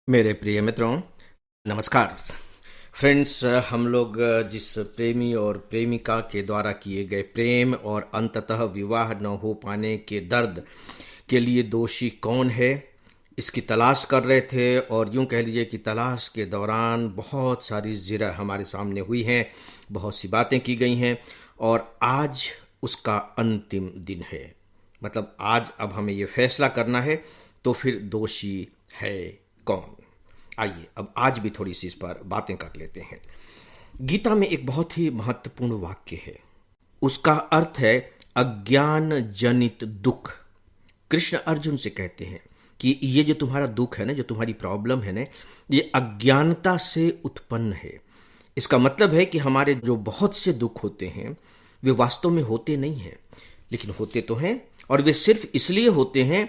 मेरे प्रिय मित्रों, नमस्कार। फ्रेंड्स, हम लोग जिस प्रेमी और प्रेमिका के द्वारा किए गए प्रेम और अंततः विवाह न हो पाने के दर्द के लिए दोषी कौन है, इसकी तलाश कर रहे थे। और यूं कह लीजिए कि तलाश के दौरान बहुत सारी ज़िरा हमारे सामने हुई हैं, बहुत सी बातें की गई हैं और आज उसका अंतिम दिन है। मतलब आज अब हमें ये फैसला करना है, तो फिर दोषी है कौन। आइए अब आज भी थोड़ी सी इस पर बातें कर लेते हैं। गीता में एक बहुत ही महत्वपूर्ण वाक्य है। उसका अर्थ है अज्ञान जनित दुख। कृष्ण अर्जुन से कहते हैं कि ये जो तुम्हारा दुख है ना, जो तुम्हारी प्रॉब्लम है ना, ये अज्ञानता से उत्पन्न है। इसका मतलब है कि हमारे जो बहुत से दुख होते हैं वे वास्तव में होते नहीं हैं, लेकिन होते तो हैं। और वे सिर्फ इसलिए होते हैं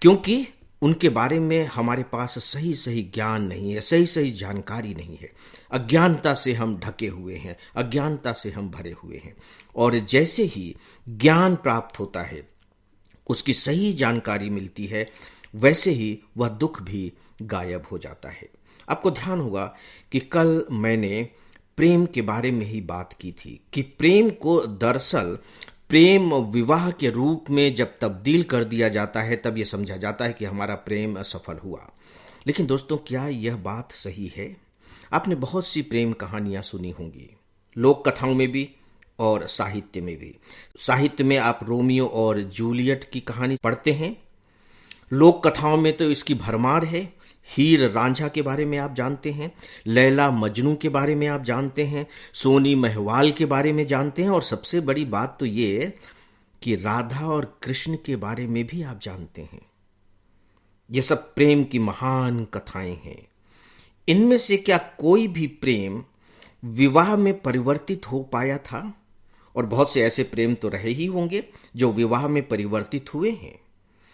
क्योंकि उनके बारे में हमारे पास सही सही ज्ञान नहीं है, सही सही जानकारी नहीं है। अज्ञानता से हम ढके हुए हैं, अज्ञानता से हम भरे हुए हैं। और जैसे ही ज्ञान प्राप्त होता है, उसकी सही जानकारी मिलती है, वैसे ही वह दुख भी गायब हो जाता है। आपको ध्यान होगा कि कल मैंने प्रेम के बारे में ही बात की थी कि प्रेम को दरअसल प्रेम विवाह के रूप में जब तब्दील कर दिया जाता है, तब यह समझा जाता है कि हमारा प्रेम सफल हुआ। लेकिन दोस्तों, क्या यह बात सही है? आपने बहुत सी प्रेम कहानियां सुनी होंगी, लोक कथाओं में भी और साहित्य में भी। साहित्य में आप रोमियो और जूलियट की कहानी पढ़ते हैं। लोक कथाओं में तो इसकी भरमार है। हीर रांझा के बारे में आप जानते हैं, लैला मजनू के बारे में आप जानते हैं, सोनी महवाल के बारे में जानते हैं, और सबसे बड़ी बात तो ये कि राधा और कृष्ण के बारे में भी आप जानते हैं। ये सब प्रेम की महान कथाएं हैं। इनमें से क्या कोई भी प्रेम विवाह में परिवर्तित हो पाया था? और बहुत से ऐसे प्रेम तो रहे ही होंगे जो विवाह में परिवर्तित हुए हैं।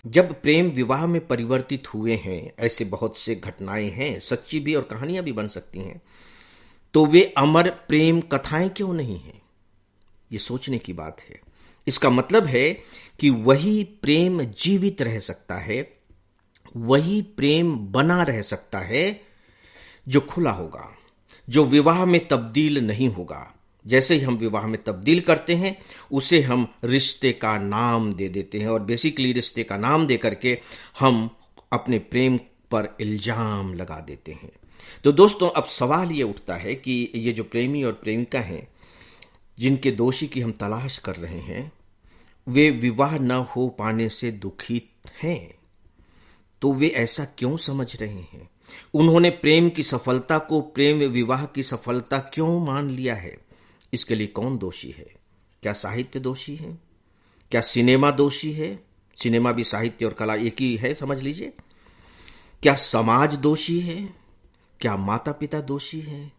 जब प्रेम विवाह में परिवर्तित हुए हैं, ऐसे बहुत से घटनाएं हैं, सच्ची भी और कहानियां भी बन सकती हैं, तो वे अमर प्रेम कथाएं क्यों नहीं हैं? ये सोचने की बात है। इसका मतलब है कि वही प्रेम जीवित रह सकता है, वही प्रेम बना रह सकता है जो खुला होगा, जो विवाह में तब्दील नहीं होगा। जैसे ही हम विवाह में तब्दील करते हैं, उसे हम रिश्ते का नाम दे देते हैं, और बेसिकली रिश्ते का नाम दे करके हम अपने प्रेम पर इल्जाम लगा देते हैं। तो दोस्तों, अब सवाल ये उठता है कि ये जो प्रेमी और प्रेमिका हैं, जिनके दोषी की हम तलाश कर रहे हैं, वे विवाह न हो पाने से दुखित हैं। तो वे ऐसा क्यों समझ रहे हैं? उन्होंने प्रेम की सफलता को प्रेम विवाह की सफलता क्यों मान लिया है? इसके लिए कौन दोषी है? क्या साहित्य दोषी है? क्या सिनेमा दोषी है? सिनेमा भी साहित्य और कला एक ही है, समझ लीजिए। क्या समाज दोषी है? क्या माता पिता दोषी है?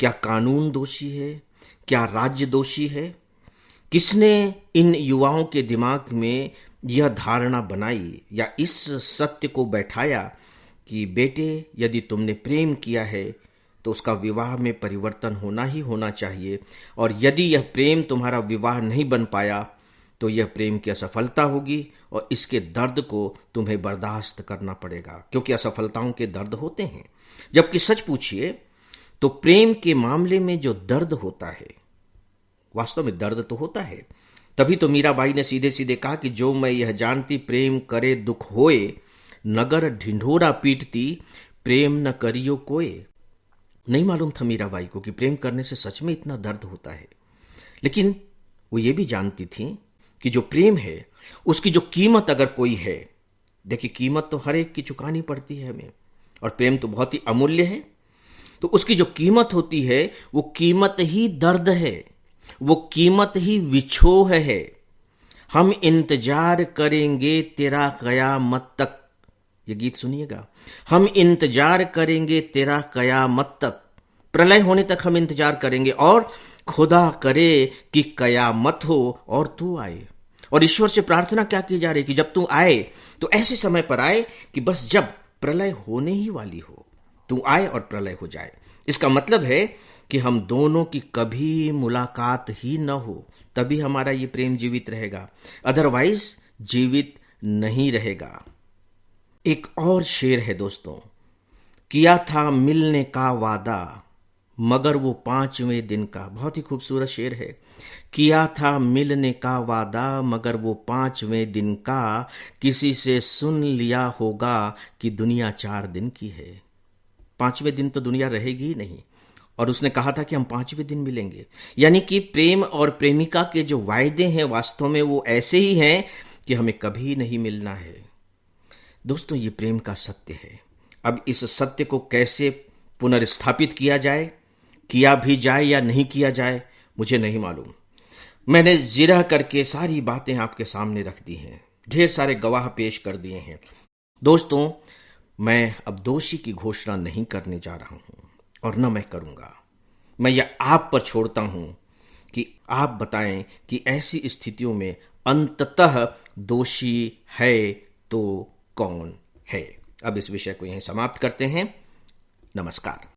क्या कानून दोषी है? क्या राज्य दोषी है? किसने इन युवाओं के दिमाग में यह धारणा बनाई या इस सत्य को बैठाया कि बेटे, यदि तुमने प्रेम किया है तो उसका विवाह में परिवर्तन होना ही होना चाहिए, और यदि यह प्रेम तुम्हारा विवाह नहीं बन पाया तो यह प्रेम की असफलता होगी, और इसके दर्द को तुम्हें बर्दाश्त करना पड़ेगा, क्योंकि असफलताओं के दर्द होते हैं। जबकि सच पूछिए तो प्रेम के मामले में जो दर्द होता है, वास्तव में दर्द तो होता है। तभी तो मीराबाई ने सीधे सीधे कहा कि जो मैं यह जानती प्रेम करे दुख होए, नगर ढिंढोरा पीटती प्रेम न करियो कोय। नहीं मालूम था मीराबाई को कि प्रेम करने से सच में इतना दर्द होता है, लेकिन वो ये भी जानती थी कि जो प्रेम है उसकी जो कीमत अगर कोई है, देखिए कीमत तो हर एक की चुकानी पड़ती है हमें, और प्रेम तो बहुत ही अमूल्य है, तो उसकी जो कीमत होती है वो कीमत ही दर्द है, वो कीमत ही विछोह है। हम इंतजार करेंगे तेरा कयामत तक, ये गीत सुनिएगा। हम इंतजार करेंगे तेरा कयामत तक, प्रलय होने तक हम इंतजार करेंगे, और खुदा करे कि कयामत हो और तू आए। और ईश्वर से प्रार्थना क्या की जा रही कि जब तू आए तो ऐसे समय पर आए कि बस जब प्रलय होने ही वाली हो, तू आए और प्रलय हो जाए। इसका मतलब है कि हम दोनों की कभी मुलाकात ही न हो, तभी हमारा ये प्रेम जीवित रहेगा, अदरवाइज जीवित नहीं रहेगा। एक और शेर है दोस्तों किया था मिलने का वादा मगर वो 5वें दिन का। बहुत ही खूबसूरत शेर है। किया था मिलने का वादा मगर वो 5वें दिन का, किसी से सुन लिया होगा कि दुनिया 4 दिन की है। 5वें दिन तो दुनिया रहेगी ही नहीं, और उसने कहा था कि हम 5वें दिन मिलेंगे। यानी कि प्रेम और प्रेमिका के जो वायदे हैं वास्तव में वो ऐसे ही हैं कि हमें कभी नहीं मिलना है। दोस्तों, ये प्रेम का सत्य है। अब इस सत्य को कैसे पुनर्स्थापित किया जाए, किया भी जाए या नहीं किया जाए, मुझे नहीं मालूम। मैंने जिरह करके सारी बातें आपके सामने रख दी हैं, ढेर सारे गवाह पेश कर दिए हैं। दोस्तों, मैं अब दोषी की घोषणा नहीं करने जा रहा हूं और न मैं करूंगा। मैं यह आप पर छोड़ता हूं कि आप बताएं कि ऐसी स्थितियों में अंततः दोषी है तो कौन है। अब इस विषय को यहीं समाप्त करते हैं। नमस्कार।